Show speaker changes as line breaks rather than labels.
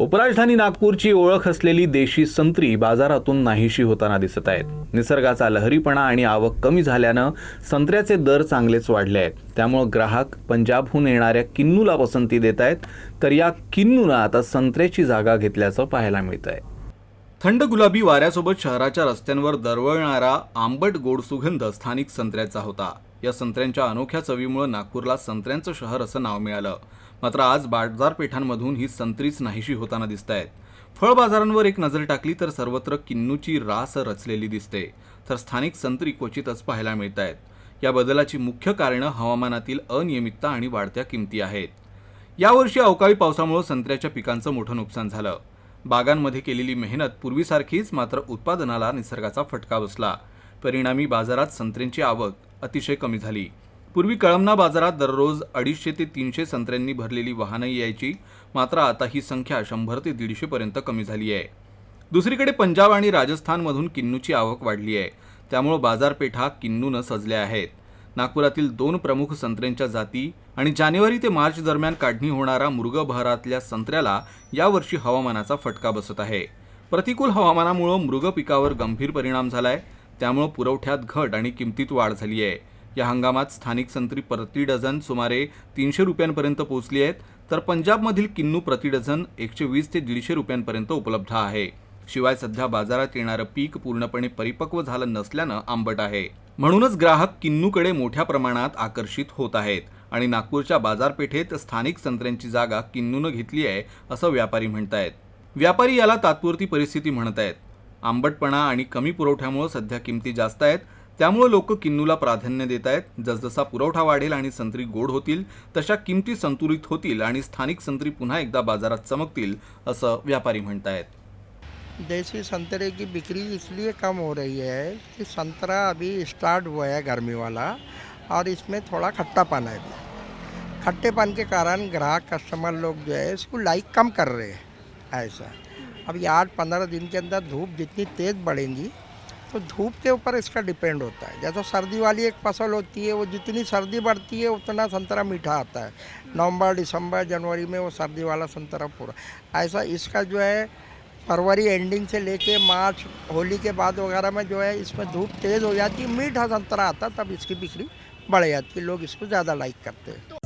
उपराजधानी नागपूरची ओळख असलेली देशी संत्री बाजारातून नाहीशी होताना दिसत आहेत. निसर्गाचा लहरीपणा आणि आवक कमी झाल्यानं संत्र्याचे दर चांगलेच वाढले आहेत. त्यामुळे ग्राहक पंजाबहून येणाऱ्या किन्नूला पसंती देत आहेत, तर या किन्नूनं आता संत्र्याची जागा घेतल्याचं पाहायला मिळतंय. थंड गुलाबी वाऱ्यासोबत शहराच्या रस्त्यांवर दरवळणारा आंबट गोड सुगंध स्थानिक संत्र्याचा होता. या संत्र्यांच्या अनोख्या चवीमुळे नागपूरला संत्र्यांचं शहर असं नाव मिळालं. मात्र आज बाजारपेठांमधून ही संत्रीच नाहीशी होताना दिसत आहेत. फळ बाजारांवर एक नजर टाकली तर सर्वत्र किन्नूची रास रचलेली दिसते, तर स्थानिक संत्री क्वचितच पाहायला मिळत आहेत. या बदलाची मुख्य कारणं हवामानातील अनियमितता आणि वाढत्या किमती आहेत. यावर्षी अवकाळी पावसामुळे संत्र्याच्या पिकांचं मोठं नुकसान झालं. बागांमध्ये केलेली मेहनत पूर्वीसारखीच, मात्र उत्पादनाला निसर्गाचा फटका बसला. परिणामी बाजारात संत्र्यांची आवक अतिशय कमी झाली. पूर्वी कळमना बाजारात दररोज 250 ते 300 संत्र्यांनी भरलेली वाहनं यायची, मात्र आता ही संख्या 100 ते 150 पर्यंत कमी झाली आहे. दुसरीकडे पंजाब आणि राजस्थानमधून किन्नूची आवक वाढली आहे, त्यामुळे बाजारपेठा किन्नूनं सजल्या आहेत. नागपुरातील 2 प्रमुख संत्र्यांच्या जाती आणि जानेवारी ते मार्च दरम्यान काढणी होणारा मृग बहरातल्या संत्र्याला यावर्षी हवामानाचा फटका बसत आहे. प्रतिकूल हवामानामुळे मृग पिकावर गंभीर परिणाम झालाय, त्यामुळे पुरवठ्यात घट आणि किमतीत वाढ झाली आहे. या हंगामात स्थानिक संत्री प्रति डझन सुमारे 300 रुपयांपर्यंत पोहोचली आहेत, तर पंजाबमधील किन्नू प्रति डझन 120 ते 150 रुपयांपर्यंत उपलब्ध आहे. शिवाय सध्या बाजारात येणारं पीक पूर्णपणे परिपक्व झालं नसल्यानं आंबट आहे. म्हणूनच ग्राहक किन्नूकडे मोठ्या प्रमाणात आकर्षित होत आहेत आणि नागपूरच्या बाजारपेठेत स्थानिक संत्र्यांची जागा किन्नूनं घेतली आहे असं व्यापारी म्हणतायत. व्यापारी याला तात्पुरती परिस्थिती म्हणत आहेत. आंबटपणा आणि कमी पुरवठ्यामुळे सध्या किमती जास्त आहेत, त्यामुळे लोक किन्नूला प्राधान्य देत आहेत. जसजसा पुरवठा वाढेल आणि संत्री गोड होतील तशा किमती संतुलित होतील आणि स्थानिक संत्री पुन्हा एकदा बाजारात चमकतील असं व्यापारी म्हणतायत.
देसी संतरे की बिक्री इसलिए कम हो रही है कि संतरा अभी स्टार्ट हुआ है गर्मी वाला, और इसमें थोड़ा खट्टापन है भी। खट्टेपन के कारण ग्राहक कस्टमर लोग जो है इसको लाइक कम कर रहे हैं। ऐसा अब ये 8-15 दिन के अंदर धूप जितनी तेज़ बढ़ेंगी तो धूप के ऊपर इसका डिपेंड होता है। जैसे सर्दी वाली एक फसल होती है, वो जितनी सर्दी बढ़ती है उतना संतरा मीठा आता है। नवंबर, दिसंबर, जनवरी में वो सर्दी वाला संतरा पूरा ऐसा इसका जो है फरवरी एंडिंग से लेके मार्च, होली के बाद वगैरह में जो है इसमें धूप तेज़ हो जाती है, मीठा संतरा आता है, तब इसकी बिक्री बढ़ जाती है, लोग इसको ज़्यादा लाइक करते हैं।